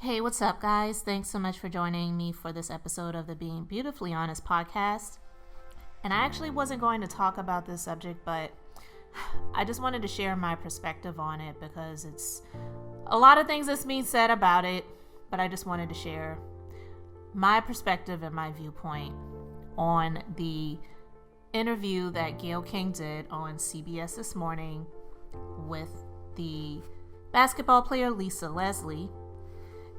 Hey, what's up, guys? Thanks so much for joining me for this episode of the Being Beautifully Honest podcast. And I actually wasn't going to talk about this subject, but I just wanted to share my perspective on it because it's a lot of things that's being said about it, but I just wanted to share my perspective and my viewpoint on the interview that Gayle King did on CBS this morning with the basketball player Lisa Leslie.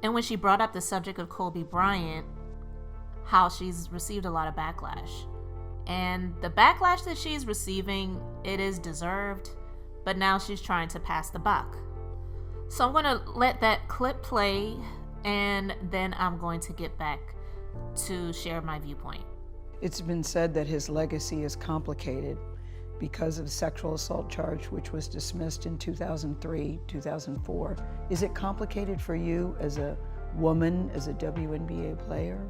And when she brought up the subject of Kobe Bryant, how she's received a lot of backlash. And the backlash that she's receiving, it is deserved, but now she's trying to pass the buck. So I'm going to let that clip play, and then I'm going to get back to share my viewpoint. It's been said that his legacy is complicated because of a sexual assault charge, which was dismissed in 2003, 2004. Is it complicated for you as a woman, as a WNBA player?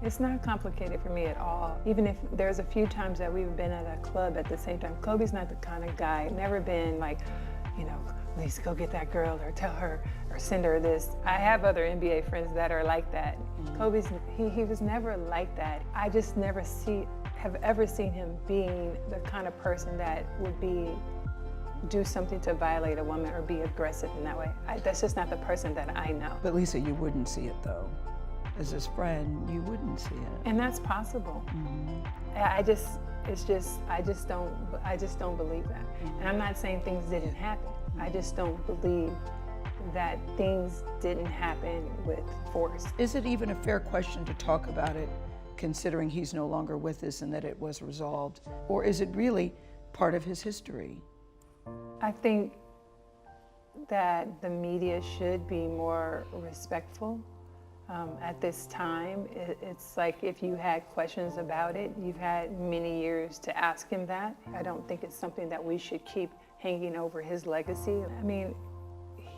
It's not complicated for me at all. Even if there's a few times that we've been at a club at the same time. Kobe's not the kind of guy, never been like, Lisa, go get that girl or tell her or send her this. I have other NBA friends that are like that. Kobe's, he was never like that. I just never have ever seen him being the kind of person that would do something to violate a woman or be aggressive in that way. That's just not the person that I know. But Lisa, you wouldn't see it though. As his friend, you wouldn't see it. And that's possible. I just don't believe that. And I'm not saying things didn't happen. I just don't believe that things didn't happen with force. Is it even a fair question to talk about it, considering he's no longer with us and that it was resolved? Or is it really part of his history? I think that the media should be more respectful. At this time, it's like if you had questions about it, you've had many years to ask him that. I don't think it's something that we should keep hanging over his legacy. I mean,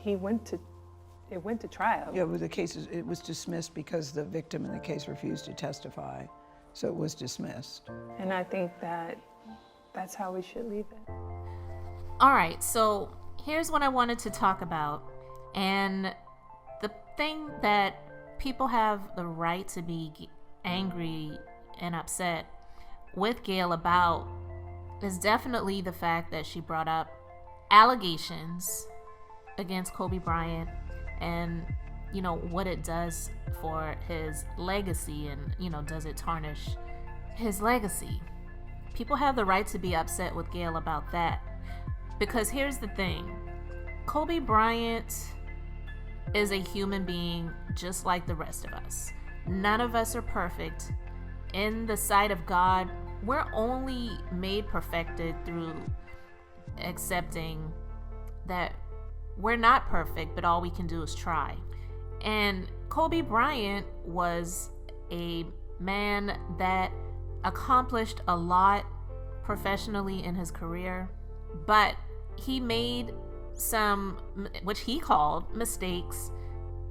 it went to trial. Yeah, with the cases, it was dismissed because the victim in the case refused to testify, so it was dismissed. And I think that's how we should leave it. All right, so here's what I wanted to talk about. And the thing that people have the right to be angry and upset with Gayle about is definitely the fact that she brought up allegations against Kobe Bryant and, what it does for his legacy and, does it tarnish his legacy? People have the right to be upset with Gayle about that because here's the thing. Kobe Bryant is a human being just like the rest of us. None of us are perfect. In the sight of God, we're only made perfected through accepting that we're not perfect, but all we can do is try. And Kobe Bryant was a man that accomplished a lot professionally in his career, but he made some, which he called mistakes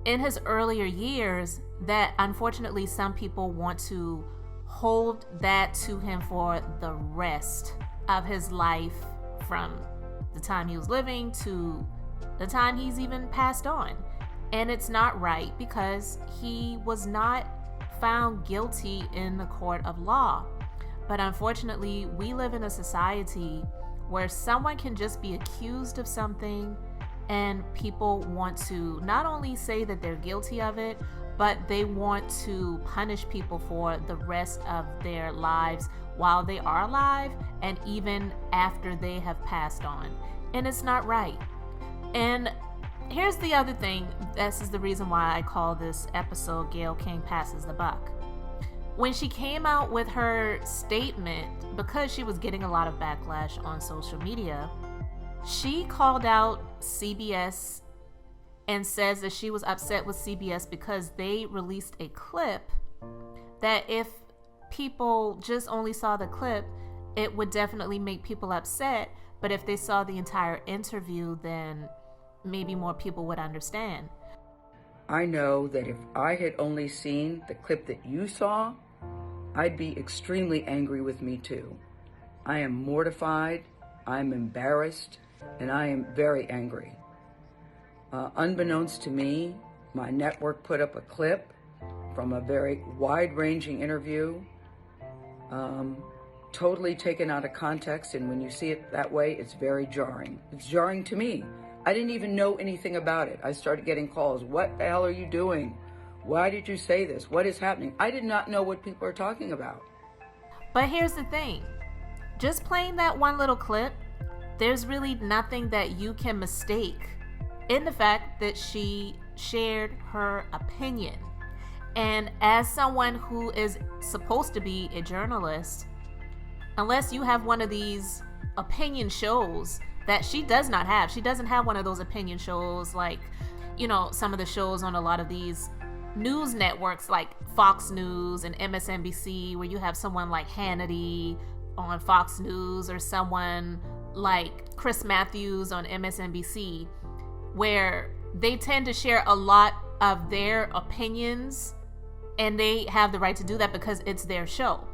in his earlier years that unfortunately some people want to hold that to him for the rest of his life, from the time he was living to the time he's even passed on. And it's not right because he was not found guilty in the court of law. But unfortunately, we live in a society where someone can just be accused of something and people want to not only say that they're guilty of it, but they want to punish people for the rest of their lives while they are alive and even after they have passed on. And it's not right. And here's the other thing. This is the reason why I call this episode Gayle King Passes the Buck. When she came out with her statement, because she was getting a lot of backlash on social media, she called out CBS and says that she was upset with CBS because they released a clip that if people just only saw the clip, it would definitely make people upset. But if they saw the entire interview, then maybe more people would understand. I know that if I had only seen the clip that you saw, I'd be extremely angry with me too. I am mortified, I'm embarrassed, and I am very angry. Unbeknownst to me, My network put up a clip from a very wide-ranging interview, totally taken out of context, and when you see it that way, it's very jarring. It's jarring to me. I didn't even know anything about it. I started getting calls. What the hell are you doing? Why did you say this? What is happening? I did not know what people are talking about. But here's the thing. Just playing that one little clip, there's really nothing that you can mistake in the fact that she shared her opinion. And as someone who is supposed to be a journalist, unless you have one of these opinion shows that she does not have, she doesn't have one of those opinion shows like, some of the shows on a lot of these news networks like Fox News and MSNBC, where you have someone like Hannity on Fox News or someone like Chris Matthews on MSNBC, where they tend to share a lot of their opinions, and they have the right to do that because it's their show.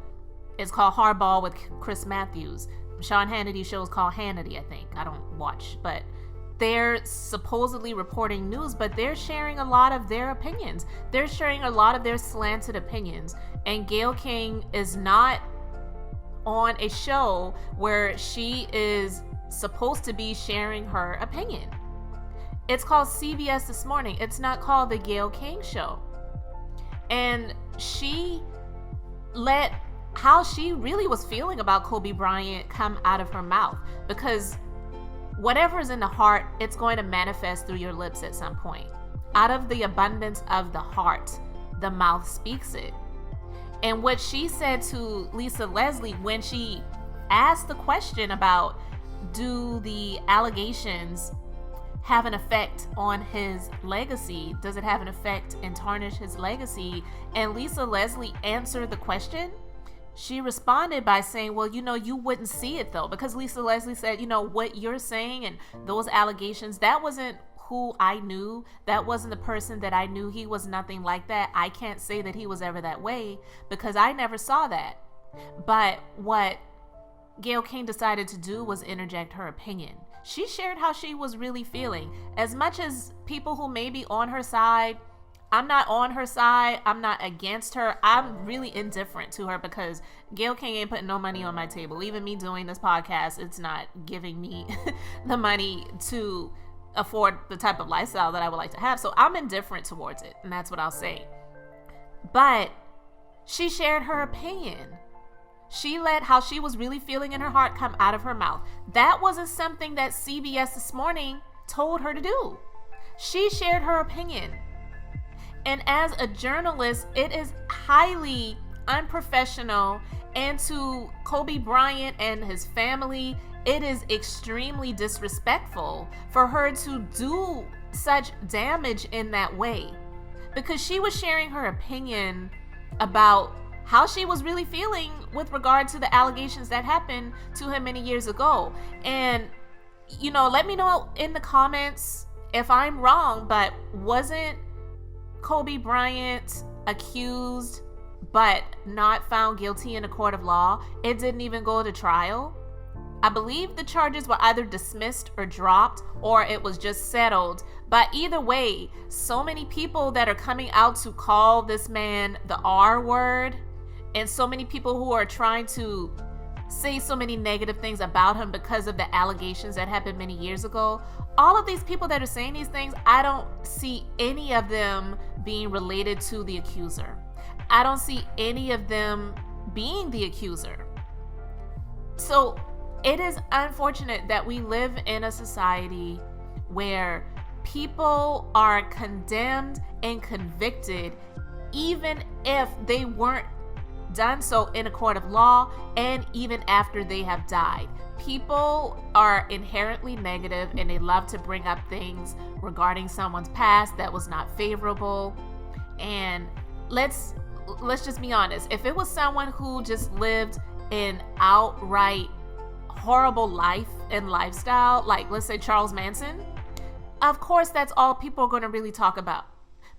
It's called Hardball with Chris Matthews. Sean Hannity's show is called Hannity, I think. I don't watch, but they're supposedly reporting news, but they're sharing a lot of their opinions. They're sharing a lot of their slanted opinions. And Gayle King is not on a show where she is supposed to be sharing her opinion. It's called CBS This Morning. It's not called the Gayle King Show. And she let how she really was feeling about Kobe Bryant come out of her mouth, because whatever is in the heart, it's going to manifest through your lips at some point. Out of the abundance of the heart, the mouth speaks it. And what she said to Lisa Leslie when she asked the question about, do the allegations have an effect on his legacy? Does it have an effect and tarnish his legacy? And Lisa Leslie answered the question. She responded by saying, well, you wouldn't see it though, because Lisa Leslie said, what you're saying and those allegations, that wasn't who I knew. That wasn't the person that I knew. He was nothing like that. I can't say that he was ever that way because I never saw that. But what Gayle King decided to do was interject her opinion. She shared how she was really feeling. As much as people who may be on her side, I'm not on her side. I'm not against her. I'm really indifferent to her because Gayle King ain't putting no money on my table. Even me doing this podcast, it's not giving me the money to afford the type of lifestyle that I would like to have. So I'm indifferent towards it, and that's what I'll say. But she shared her opinion. She let how she was really feeling in her heart come out of her mouth. That wasn't something that CBS This Morning told her to do. She shared her opinion. And as a journalist, it is highly unprofessional. And to Kobe Bryant and his family, it is extremely disrespectful for her to do such damage in that way. Because she was sharing her opinion about how she was really feeling with regard to the allegations that happened to him many years ago. And, let me know in the comments if I'm wrong, but wasn't Kobe Bryant accused but not found guilty in a court of law? It didn't even go to trial. I believe the charges were either dismissed or dropped, or it was just settled. But either way, so many people that are coming out to call this man the R word, and so many people who are trying to say so many negative things about him because of the allegations that happened many years ago. All of these people that are saying these things, I don't see any of them being related to the accuser. I don't see any of them being the accuser. So it is unfortunate that we live in a society where people are condemned and convicted even if they weren't done so in a court of law, and even after they have died. People are inherently negative and they love to bring up things regarding someone's past that was not favorable. And let's just be honest. If it was someone who just lived an outright horrible life and lifestyle, like let's say Charles Manson, of course that's all people are going to really talk about.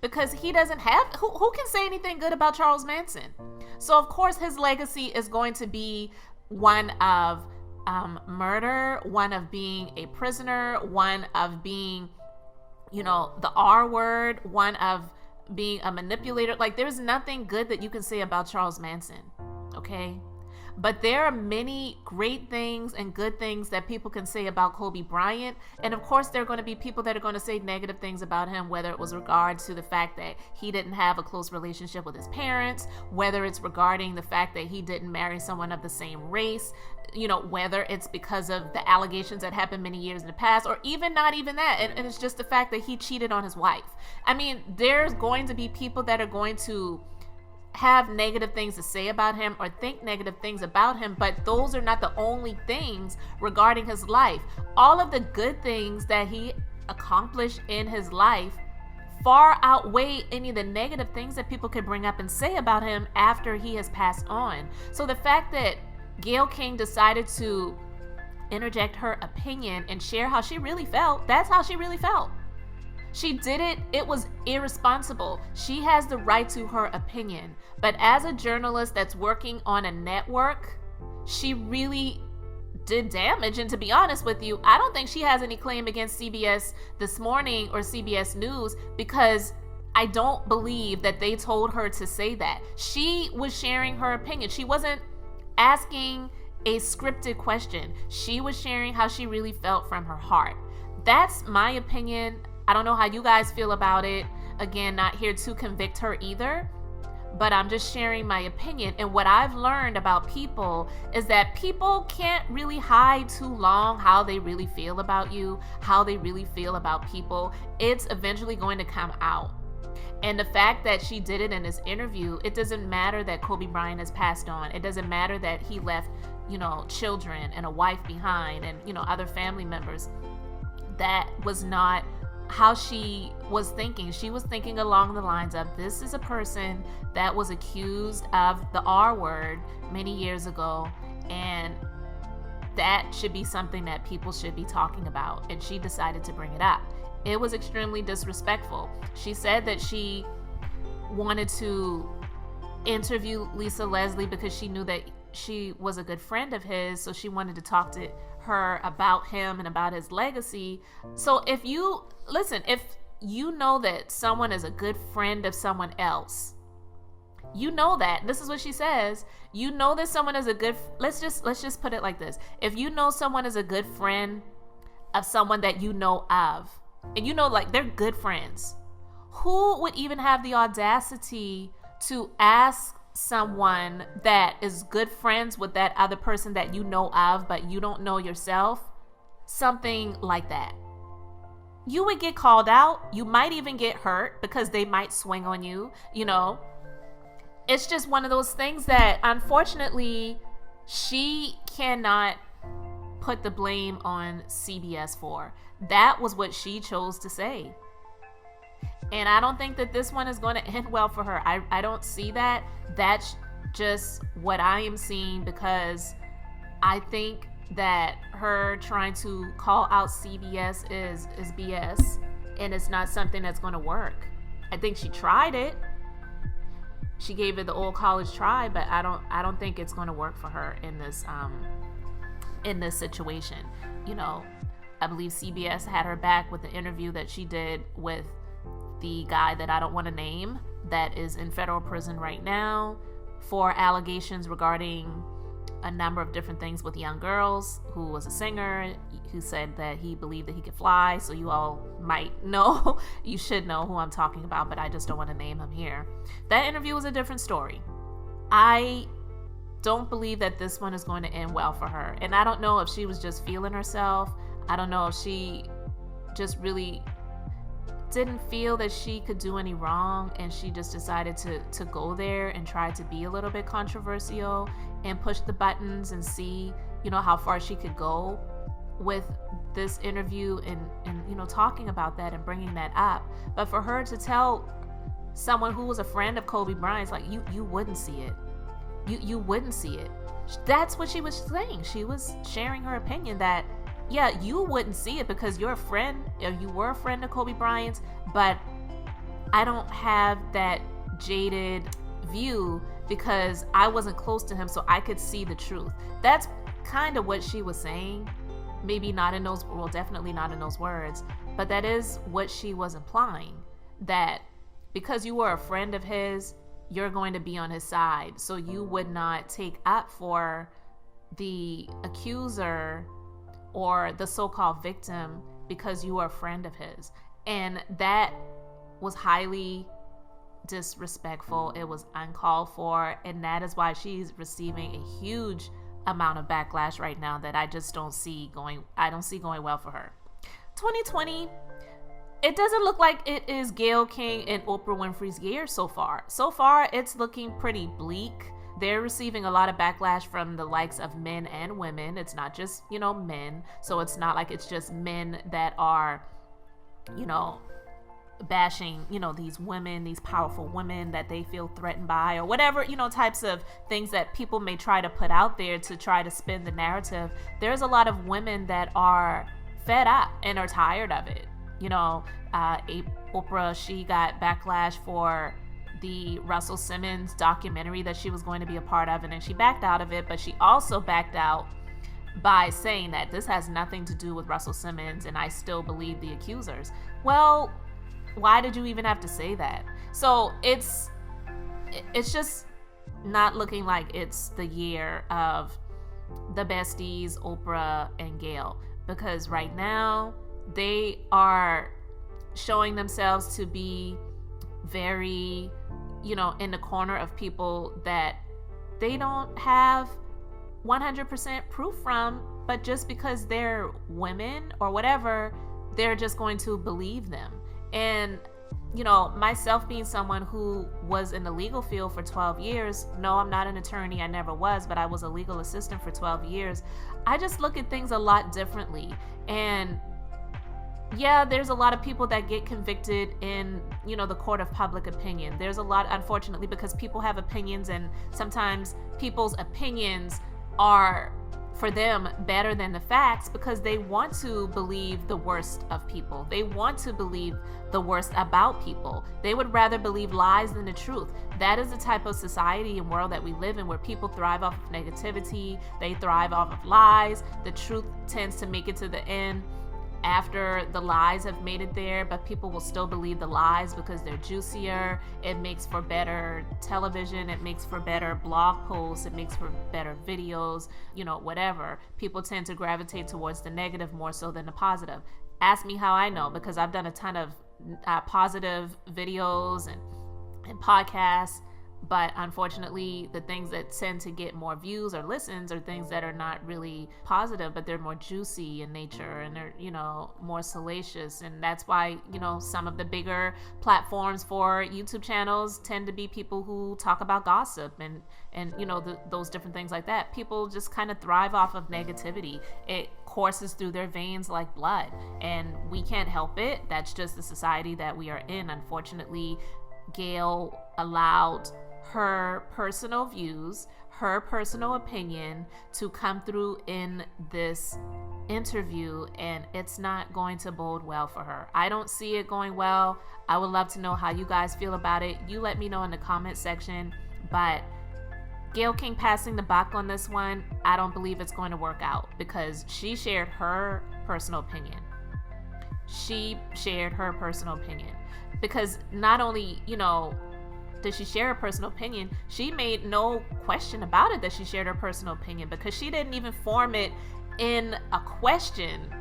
Because he doesn't have, who can say anything good about Charles Manson? So of course his legacy is going to be one of murder, one of being a prisoner, one of being, the R word, one of being a manipulator. Like, there's nothing good that you can say about Charles Manson, okay? But there are many great things and good things that people can say about Kobe Bryant. And of course, there are going to be people that are going to say negative things about him, whether it was regard to the fact that he didn't have a close relationship with his parents, whether it's regarding the fact that he didn't marry someone of the same race, whether it's because of the allegations that happened many years in the past, or even not even that. And it's just the fact that he cheated on his wife. I mean, there's going to be people that are going to have negative things to say about him or think negative things about him, but those are not the only things regarding his life. All of the good things that he accomplished in his life far outweigh any of the negative things that people could bring up and say about him after he has passed on. So the fact that Gayle King decided to interject her opinion and share how she really felt, that's how she really felt. She did it. It was irresponsible. She has the right to her opinion. But as a journalist that's working on a network, she really did damage. And to be honest with you, I don't think she has any claim against CBS This Morning or CBS News, because I don't believe that they told her to say that. She was sharing her opinion. She wasn't asking a scripted question. She was sharing how she really felt from her heart. That's my opinion. I don't know how you guys feel about it. Again, not here to convict her either, but I'm just sharing my opinion. And what I've learned about people is that people can't really hide too long how they really feel about you, how they really feel about people. It's eventually going to come out. And the fact that she did it in this interview, it doesn't matter that Kobe Bryant has passed on. It doesn't matter that he left, children and a wife behind and, other family members. That was not how she was thinking. She was thinking along the lines of, this is a person that was accused of the R word many years ago, and that should be something that people should be talking about. And she decided to bring it up. It was extremely disrespectful. She said that she wanted to interview Lisa Leslie because she knew that she was a good friend of his, so she wanted to talk to her about him and about his legacy. So if you know that someone is a good friend of someone else, you know that, this is what she says, you know that someone is a good, let's just put it like this. If you know someone is a good friend of someone that you know of, and like they're good friends, who would even have the audacity to ask someone that is good friends with that other person that you know of but you don't know yourself something like that? You would get called out. You might even get hurt because they might swing on you. It's just one of those things that unfortunately she cannot put the blame on CBS for. That was what she chose to say. And I don't think that this one is going to end well for her. I don't see that. That's just what I am seeing, because I think that her trying to call out CBS is BS, and it's not something that's going to work. I think she tried it. She gave it the old college try, but I don't think it's going to work for her in this situation. I believe CBS had her back with the interview that she did with the guy that I don't want to name, that is in federal prison right now for allegations regarding a number of different things with young girls, who was a singer, who said that he believed that he could fly. So you all might know, you should know who I'm talking about, but I just don't want to name him here. That interview was a different story. I don't believe that this one is going to end well for her. And I don't know if she was just feeling herself. I don't know if she just really didn't feel that she could do any wrong, and she just decided to go there and try to be a little bit controversial and push the buttons and see, how far she could go with this interview and talking about that and bringing that up. But for her to tell someone who was a friend of Kobe Bryant's, like, you wouldn't see it. You wouldn't see it. That's what she was saying. She was sharing her opinion that, yeah, you wouldn't see it because you're a friend, or you were a friend of Kobe Bryant's, but I don't have that jaded view because I wasn't close to him, so I could see the truth. That's kind of what she was saying. maybe not in those, well, definitely not in those words, but that is what she was implying, that because you were a friend of his, you're going to be on his side. So you would not take up for the accuser or the so-called victim because you were a friend of his. And that was highly disrespectful. It was uncalled for. And that is why she's receiving a huge amount of backlash right now that I just don't see going well for her. 2020, it doesn't look like it is Gayle King and Oprah Winfrey's year so far. So far, it's looking pretty bleak. They're receiving a lot of backlash from the likes of men and women. It's not just, men. So it's not like it's just men that are, bashing, these women, these powerful women that they feel threatened by, or whatever, types of things that people may try to put out there to try to spin the narrative. There's a lot of women that are fed up and are tired of it. Oprah, she got backlash for the Russell Simmons documentary that she was going to be a part of, and then she backed out of it. But she also backed out by saying that this has nothing to do with Russell Simmons, and I still believe the accusers. Well, why did you even have to say that? So it's just not looking like it's the year of the besties, Oprah and Gayle, because right now they are showing themselves to be very, in the corner of people that they don't have 100% proof from, but just because they're women or whatever, they're just going to believe them. And, myself being someone who was in the legal field for 12 years, no, I'm not an attorney, I never was, but I was a legal assistant for 12 years. I just look at things a lot differently. And yeah, there's a lot of people that get convicted in, the court of public opinion. There's a lot, unfortunately, because people have opinions, and sometimes people's opinions are, for them, better than the facts because they want to believe the worst of people. They want to believe the worst about people. They would rather believe lies than the truth. That is the type of society and world that we live in, where people thrive off of negativity. They thrive off of lies. The truth tends to make it to the end after the lies have made it there, but people will still believe the lies because they're juicier. It makes for better television. It makes for better blog posts. It makes for better videos, whatever. People tend to gravitate towards the negative more so than the positive. Ask me how I know, because I've done a ton of positive videos and podcasts. But unfortunately, the things that tend to get more views or listens are things that are not really positive, but they're more juicy in nature, and they're, more salacious. And that's why, some of the bigger platforms for YouTube channels tend to be people who talk about gossip and those different things like that. People just kind of thrive off of negativity. It courses through their veins like blood, and we can't help it. That's just the society that we are in. Unfortunately, Gayle allowed her personal views, her personal opinion to come through in this interview, and it's not going to bode well for her. I don't see it going well. I would love to know how you guys feel about it. You let me know in the comment section. But Gayle King passing the buck on this one, I don't believe it's going to work out, because she shared her personal opinion. Because not only, did she share her personal opinion, she made no question about it that she shared her personal opinion, because she didn't even form it in a question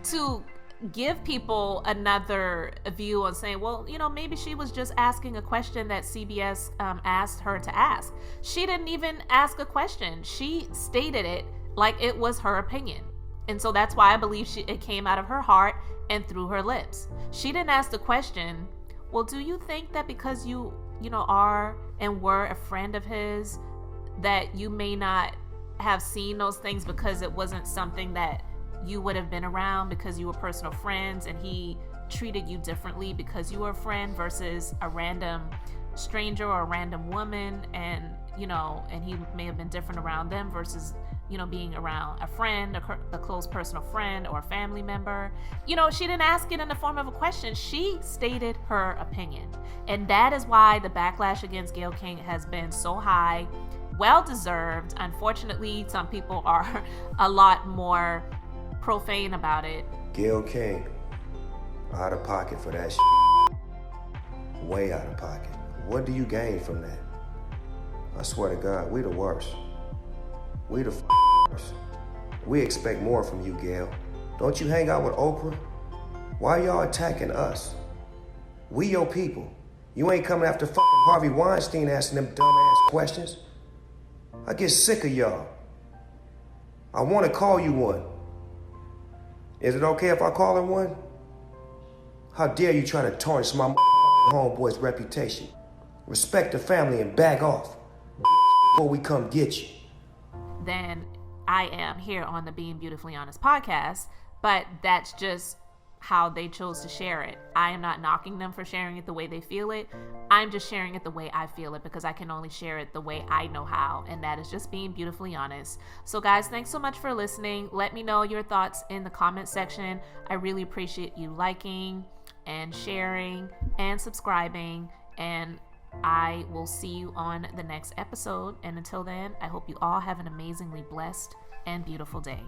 to give people another view on saying, well, maybe she was just asking a question that CBS asked her to ask. She didn't even ask a question. She stated it like it was her opinion. And so that's why I believe it came out of her heart and through her lips. She didn't ask the question, well, do you think that because you are and were a friend of his, that you may not have seen those things because it wasn't something that you would have been around, because you were personal friends and he treated you differently because you were a friend versus a random stranger or a random woman, and he may have been different around them versus being around a friend, a close personal friend, or a family member. She didn't ask it in the form of a question. She stated her opinion. And that is why the backlash against Gayle King has been so high. Well deserved. Unfortunately, some people are a lot more profane about it. Gayle King, out of pocket for that shit. Way out of pocket. What do you gain from that? I swear to God, we the worst. We the worst. We expect more from you, Gayle. Don't you hang out with Oprah? Why y'all attacking us? We your people. You ain't coming after fucking Harvey Weinstein asking them dumbass questions. I get sick of y'all. I want to call you one. Is it okay if I call her one? How dare you try to tarnish my homeboy's reputation? Respect the family and back off before we come get you. Than I am here on the Being Beautifully Honest podcast, but that's just how they chose to share it. I am not knocking them for sharing it the way they feel it. I'm just sharing it the way I feel it because I can only share it the way I know how, and that is just being beautifully honest. So guys, thanks so much for listening. Let me know your thoughts in the comment section. I really appreciate you liking and sharing and subscribing, and I will see you on the next episode. And until then, I hope you all have an amazingly blessed and beautiful day.